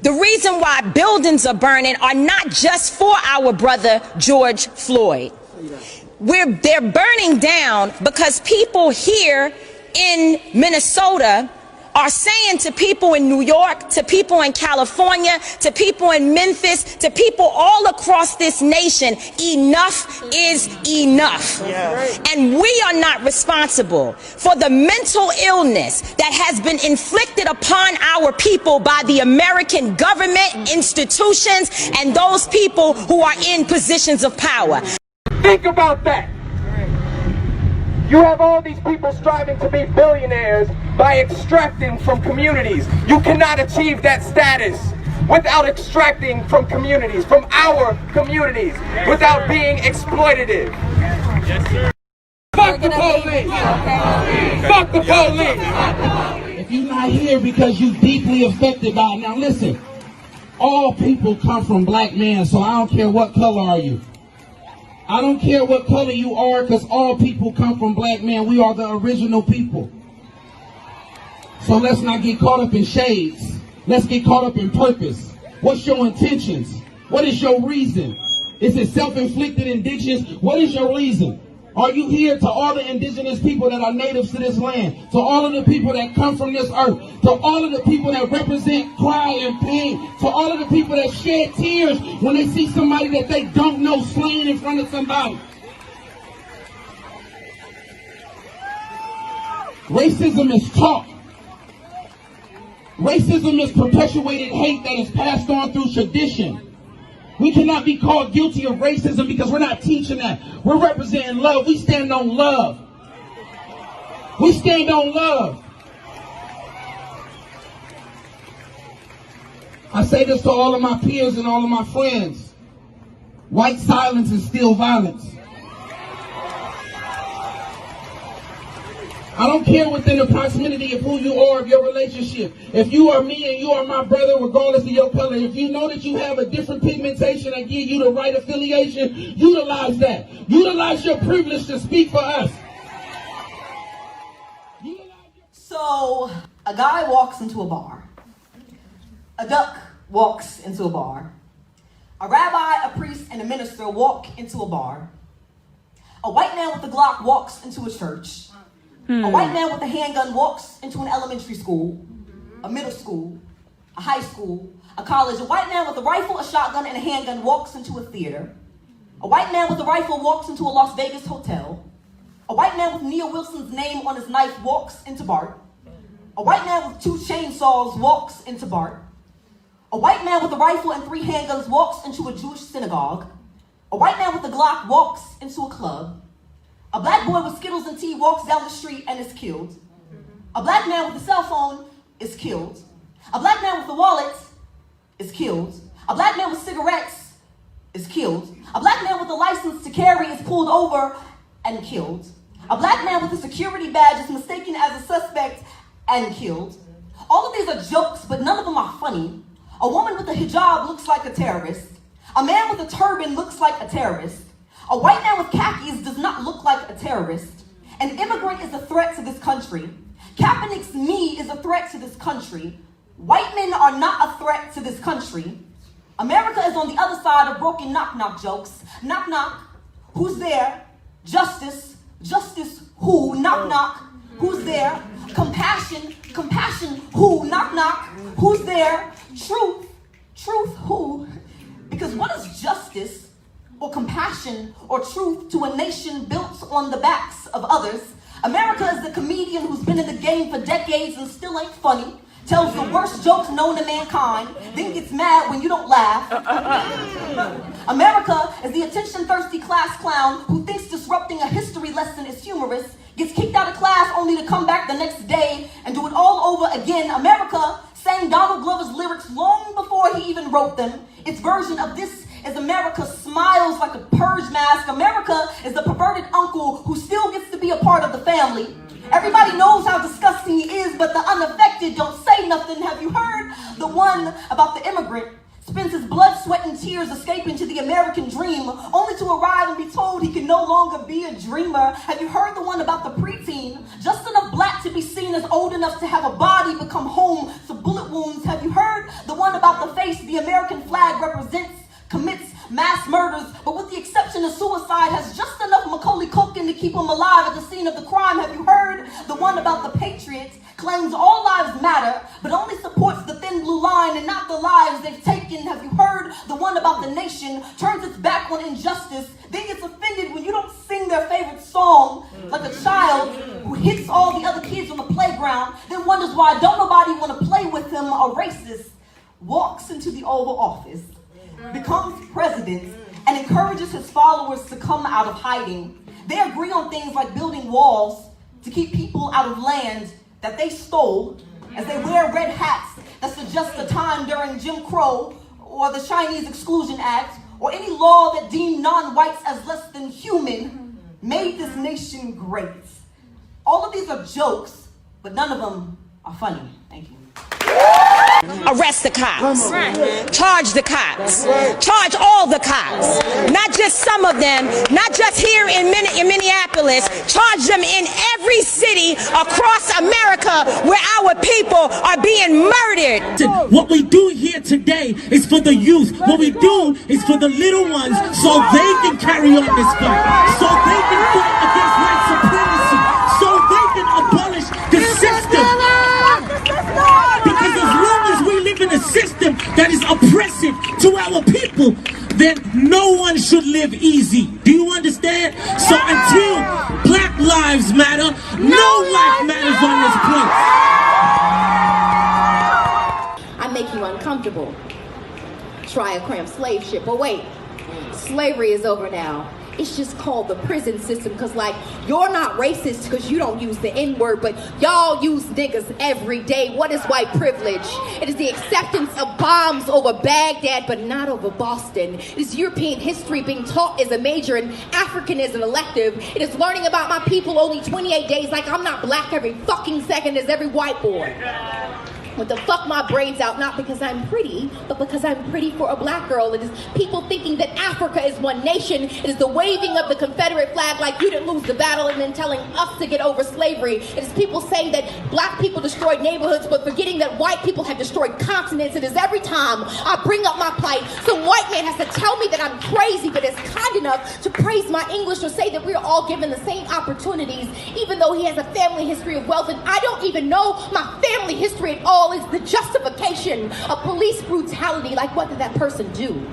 The reason why buildings are burning are not just for our brother George Floyd. They're burning down because people here in Minnesota are saying to people in New York, to people in California, to people in Memphis, to people all across this nation, enough is enough. And we are not responsible for the mental illness that has been inflicted upon our people by the American government, institutions, and those people who are in positions of power. Think about that. You have all these people striving to be billionaires by extracting from communities. You cannot achieve that status without extracting from communities, from our communities, without being exploitative. Yes, sir. Fuck the police! Fuck the police! If you're not here because you're deeply affected by it, now listen, all people come from black men, so I don't care what color are you. I don't care what color you are, because all people come from black men. We are the original people. So let's not get caught up in shades. Let's get caught up in purpose. What's your intentions? What is your reason? Is it self-inflicted indigence? What is your reason? Are you here to all the indigenous people that are natives to this land? To all of the people that come from this earth? To all of the people that represent cry and pain? To all of the people that shed tears when they see somebody that they don't know slain in front of somebody? Racism is taught. Racism is perpetuated hate that is passed on through tradition. We cannot be called guilty of racism because we're not teaching that. We're representing love. We stand on love. We stand on love. I say this to all of my peers and all of my friends. White silence is still violence. I don't care within the proximity of who you are, of your relationship. If you are me and you are my brother, regardless of your color, if you know that you have a different pigmentation that give you the right affiliation, utilize that. Utilize your privilege to speak for us. So, a guy walks into a bar. A duck walks into a bar. A rabbi, a priest, and a minister walk into a bar. A white man with a Glock walks into a church. A white man with a handgun walks into an elementary school, a middle school, a high school, a college. A white man with a rifle, a shotgun, and a handgun walks into a theater. A white man with a rifle walks into a Las Vegas hotel. A white man with Neil Wilson's name on his knife walks into BART. A white man with 2 chainsaws walks into BART. A white man with a rifle and 3 handguns walks into a Jewish synagogue. A white man with a Glock walks into a club. A black boy with Skittles and tea walks down the street and is killed. A black man with a cell phone is killed. A black man with a wallet is killed. A black man with cigarettes is killed. A black man with a license to carry is pulled over and killed. A black man with a security badge is mistaken as a suspect and killed. All of these are jokes, but none of them are funny. A woman with a hijab looks like a terrorist. A man with a turban looks like a terrorist. A white man with khakis does not look like a terrorist. An immigrant is a threat to this country. Kaepernick's knee is a threat to this country. White men are not a threat to this country. America is on the other side of broken knock-knock jokes. Knock-knock, who's there? Justice, justice, who? Knock-knock, who's there? Compassion, compassion, who? Knock-knock, who's there? Truth, truth, who? Because what is justice or compassion or truth to a nation built on the backs of others? America is the comedian who's been in the game for decades and still ain't funny, tells the worst jokes known to mankind, then gets mad when you don't laugh. America is the attention-thirsty class clown who thinks disrupting a history lesson is humorous, gets kicked out of class only to come back the next day and do it all over again. America sang Donald Glover's lyrics long before he even wrote them. Its version of This Is America smiles like a purge mask. America is the perverted uncle who still gets to be a part of the family. Everybody knows how disgusting he is, but the unaffected don't say nothing. Have you heard the one about the immigrant? Spends his blood, sweat, and tears escaping to the American dream, only to arrive and be told he can no longer be a dreamer. Have you heard the one about the preteen? Just enough black to be seen as old enough to have a body become home, so bullet wounds. Have you heard the one about the face the American flag represents, commits mass murders, but with the exception of suicide, has just enough Macaulay Culkin to keep him alive at the scene of the crime? Have you heard the one about the patriots, claims all lives matter, but only supports the thin blue line and not the lives they've taken? Have you heard the one about the nation, turns its back on injustice, then gets offended when you don't sing their favorite song, like a child who hits all the other kids on the playground, then wonders why don't nobody want to play with him? A racist walks into the Oval Office, becomes president, and encourages his followers to come out of hiding. They agree on things like building walls to keep people out of land that they stole, as they wear red hats that suggest a time during Jim Crow or the Chinese Exclusion Act or any law that deemed non-whites as less than human made this nation great. All of these are jokes, but none of them are funny. Thank you. Arrest the cops. Charge the cops. Charge all the cops. Not just some of them, not just here in Minneapolis. Charge them in every city across America where our people are being murdered. What we do here today is for the youth. What we do is for the little ones so they can carry on this fight. So they can fight against white supremacy. So they can abolish the system. Because as long as we live in a system that is oppressive to our people, then no one should live easy. Do you understand? So until Black Lives Matter, no life matters on this place. I make you uncomfortable. Try a cramped slave ship. But wait, slavery is over now. It's just called the prison system, because like, you're not racist because you don't use the N-word, but y'all use niggas every day. What is white privilege? It is the acceptance of bombs over Baghdad, but not over Boston. It is European history being taught as a major and African as an elective. It is learning about my people only 28 days like I'm not black every fucking second as every white boy. With the fuck my braids out, not because I'm pretty, but because I'm pretty for a black girl. It is people thinking that Africa is one nation. It is the waving of the Confederate flag like you didn't lose the battle and then telling us to get over slavery. It is people saying that black people destroyed neighborhoods but forgetting that white people have destroyed continents. It is every time I bring up my plight, some white man has to tell me that I'm crazy but is kind enough to praise my English or say that we are all given the same opportunities, even though he has a family history of wealth and I don't even know my family history at all. Is the justification of police brutality. Like, what did that person do?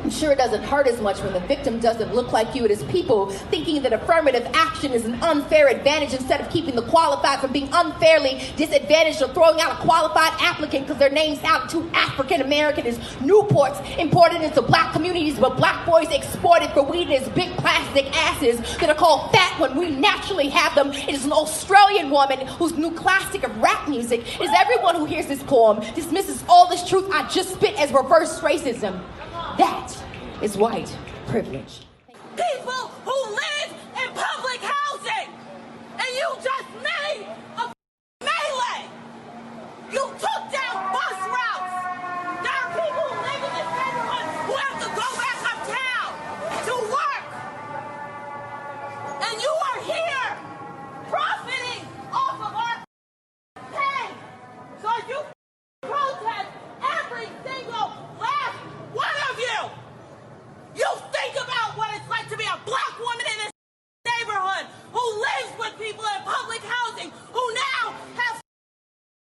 I'm sure it doesn't hurt as much when the victim doesn't look like you. It is people thinking that affirmative action is an unfair advantage instead of keeping the qualified from being unfairly disadvantaged or throwing out a qualified applicant because their name sounded too African American. Is Newports imported into black communities but black boys exported for weed as big plastic asses that are called fat when we naturally have them. It is an Australian woman whose new classic of rap music is everyone who hears this poem dismisses all this truth I just spit as reverse racism. That is white privilege. People who live in public housing, and you just made a melee. You took down bus routes. There are people who live in this neighborhood who have to go back uptown to work. And you are here profiting off of our pain. So you protest every single last one of you. You think about what it's like to be a black woman in this neighborhood who lives with people in public housing, who now have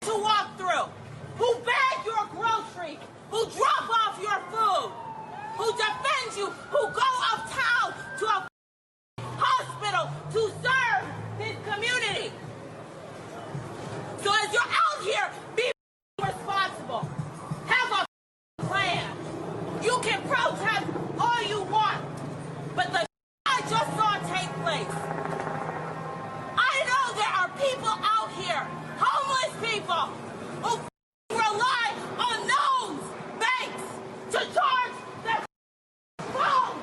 to walk through, who bag your groceries, who drop off your food, who defend you, who go uptown to a hospital to serve this community. So as you're out here, be responsible. Have a plan. You can protest all you want, but the I just saw take place. I know there are people out here, homeless people, who rely on those banks to charge their phone.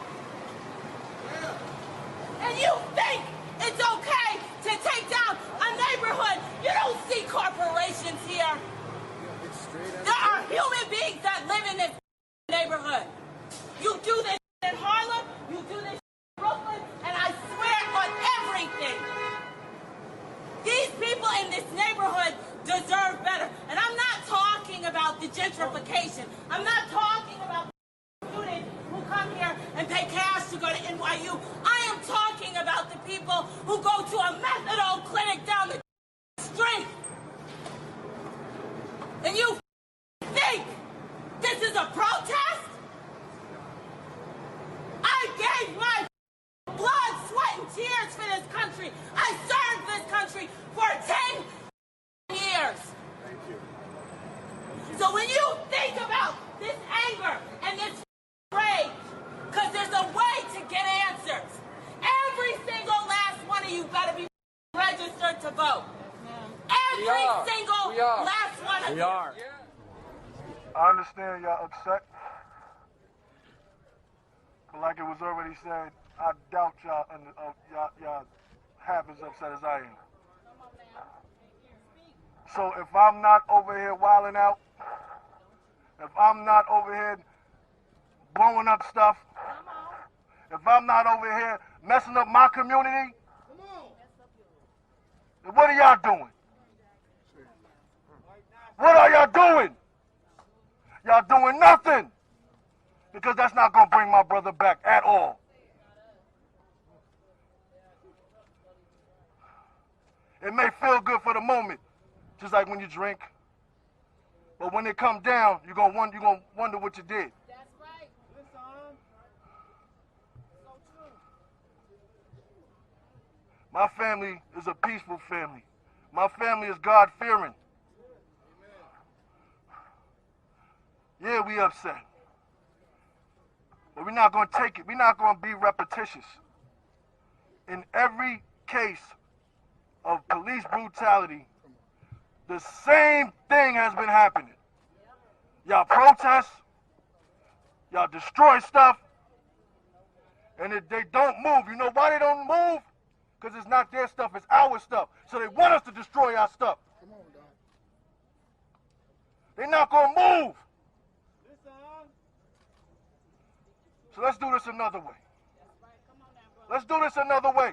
And you think it's okay to take down a neighborhood? You don't see corporations here. There are human beings that live in this neighborhood. You do this in Harlem, you do this in Brooklyn, and I swear on education. I'm not talking about students who come here and pay cash to go to NYU. I am talking about the people who go to a methadone clinic down the street. And you think this is a protest? I gave my blood, sweat, and tears for this country. I served this country for 10 years. So when you think about this anger and this rage, because there's a way to get answers. Every single last one of you better be registered to vote. Every single last one of you. We are. I understand y'all upset. But like it was already said, I doubt y'all half as upset as I am. So if I'm not over here wilding out, if I'm not over here blowing up stuff, if I'm not over here messing up my community, then what are y'all doing? What are y'all doing? Y'all doing nothing. Because that's not going to bring my brother back at all. It may feel good for the moment, just like when you drink. But when it comes down, you're going to wonder what you did. That's right. My family is a peaceful family. My family is God-fearing. Yeah, we upset. But we're not going to take it. We're not going to be repetitious. In every case of police brutality, the same thing has been happening. Y'all protest, y'all destroy stuff, and if they don't move, you know why they don't move? Because it's not their stuff, it's our stuff. So they want us to destroy our stuff. They're not going to move. So let's do this another way. Let's do this another way.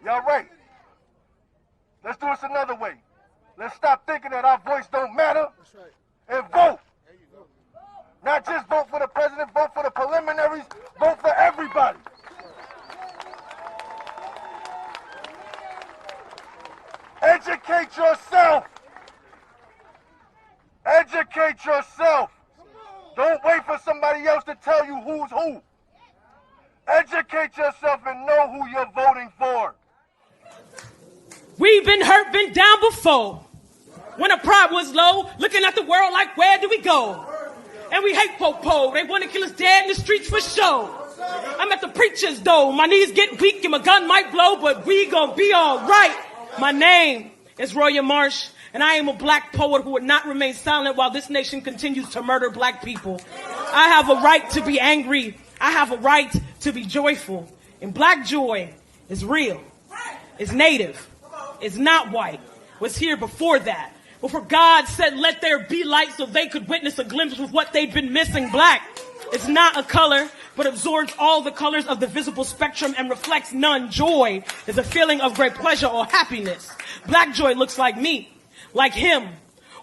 Y'all right. Let's do this another way. Let's stop thinking that our voice don't matter and vote. Not just vote for the president, vote for the preliminaries, vote for everybody. Educate yourself. Educate yourself. Don't wait for somebody else to tell you who's who. Educate yourself and know who you're voting for. We've been hurt, been down before. When our pride was low, looking at the world like, where do we go? And we hate po-po. They want to kill us dead in the streets for show. I'm at the preacher's door. My knees get weak and my gun might blow, but we gonna be all right. My name is Roya Marsh, and I am a black poet who would not remain silent while this nation continues to murder black people. I have a right to be angry. I have a right to be joyful. And black joy is real. It's native. It's not white. Was here before that. Before God said, let there be light so they could witness a glimpse of what they'd been missing. Black is not a color, but absorbs all the colors of the visible spectrum and reflects none. Joy is a feeling of great pleasure or happiness. Black joy looks like me, like him,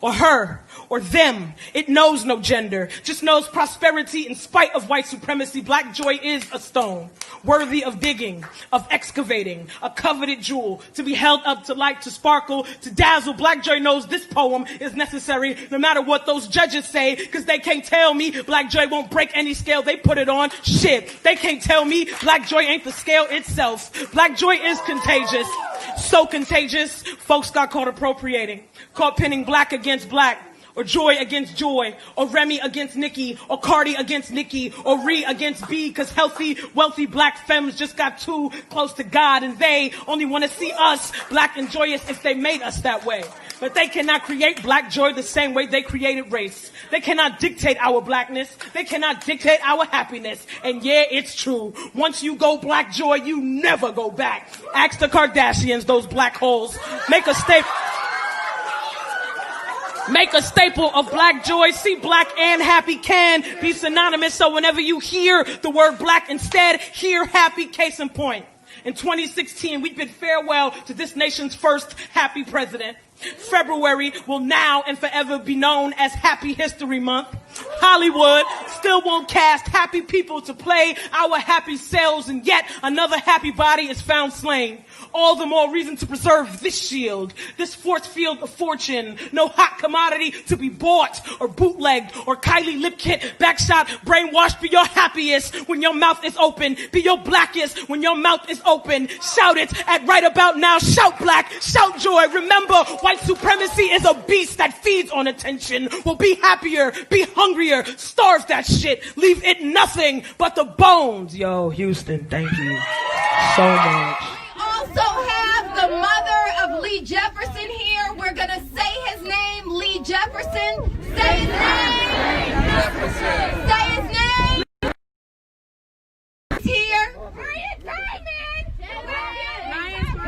or her, or them. It knows no gender, just knows prosperity in spite of white supremacy. Black joy is a stone, worthy of digging, of excavating, a coveted jewel, to be held up to light, to sparkle, to dazzle. Black joy knows this poem is necessary, no matter what those judges say, because they can't tell me black joy won't break any scale they put it on. Shit, they can't tell me black joy ain't the scale itself. Black joy is contagious, so contagious, folks got caught appropriating, caught pinning black against black, or Joy against Joy, or Remy against Nikki, or Cardi against Nikki, or Ree against B, because healthy, wealthy black femmes just got too close to God, and they only want to see us black and joyous if they made us that way. But they cannot create black joy the same way they created race. They cannot dictate our blackness. They cannot dictate our happiness. And yeah, it's true. Once you go black joy, you never go back. Ask the Kardashians, those black holes. Make a statement. Make a staple of black joy. See, black and happy can be synonymous. So whenever you hear the word black, instead hear happy. Case in point. In 2016, we bid farewell to this nation's first happy president. February will now and forever be known as Happy History Month. Hollywood still won't cast happy people to play our happy selves, and yet another happy body is found slain. All the more reason to preserve this shield, this force field of fortune. No hot commodity to be bought or bootlegged or Kylie lip kit, backshot, brainwashed. Be your happiest when your mouth is open. Be your blackest when your mouth is open. Shout it at right about now. Shout black, shout joy. Remember, white supremacy is a beast that feeds on attention. Will be happier, be hungrier, starve that shit. Leave it nothing but the bones. Yo, Houston, thank you so much. Also have the mother of Lee Jefferson here. We're going to say his name, Lee Jefferson. Say his name. Say his name. Here.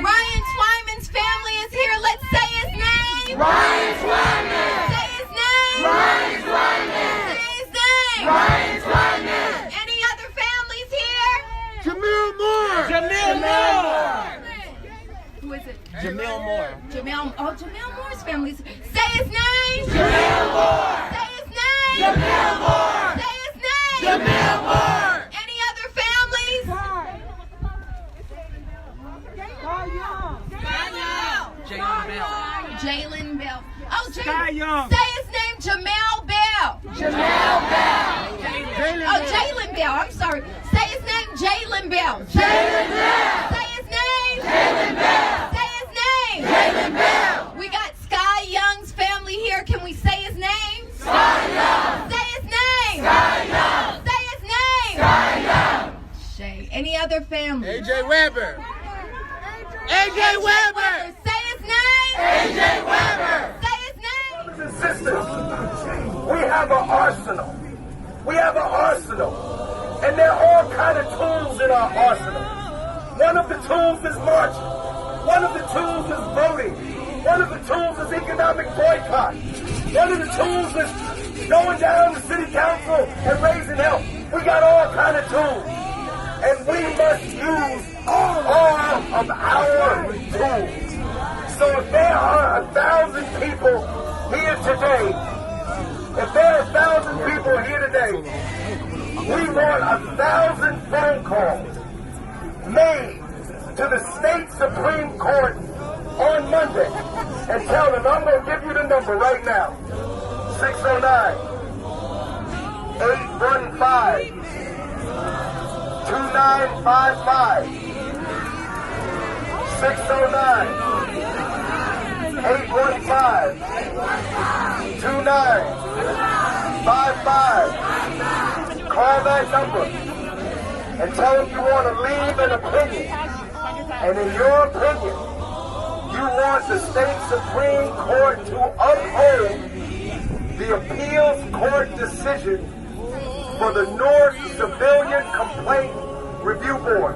Ryan Twyman's family is here. Let's say his name. Ryan Twyman. Say his name. Ryan Twyman. Say his name. Ryan Twyman. Any other families here? Jamil Moore. Jamil Moore. Who is it? Jamil Moore. Jamil Moore's family. Say his name. Jamil Moore. Say his name. Jamil Moore. Say his name. Jamil Moore. Any other families? Jalen Bell. Oh, Jalen. Say his name, Jamel Bell. Jamel Bell. Jalen Bell. I'm sorry. Say his name, Jalen Bell. Jalen Bell. Say his name. Jalen Bell. Say his name. Jalen Bell. We got Sky Young's family here. Can we say his name? Sky Young. Say his name. Sky Young. Say his name. Sky Young. Shay. Any other family? AJ Weber. AJ Weber. Say his name. AJ Weber. Say his name. Brothers and sisters, we have an arsenal. We have an arsenal. And there are all kind of tools in our arsenal. One of the tools is marching. One of the tools is voting. One of the tools is economic boycott. One of the tools is going down to city council and raising help. We got all kind of tools. And we must use all of our tools. So if there are 1,000 people here today, we want 1,000 phone calls made to the state Supreme Court on Monday and tell them, I'm going to give you the number right now, 609-815-2955. 609-815-2955. Call that number and tell them you want to leave an opinion. And in your opinion, you want the state Supreme Court to uphold the appeals court decision for the North Civilian Complaint Review Board.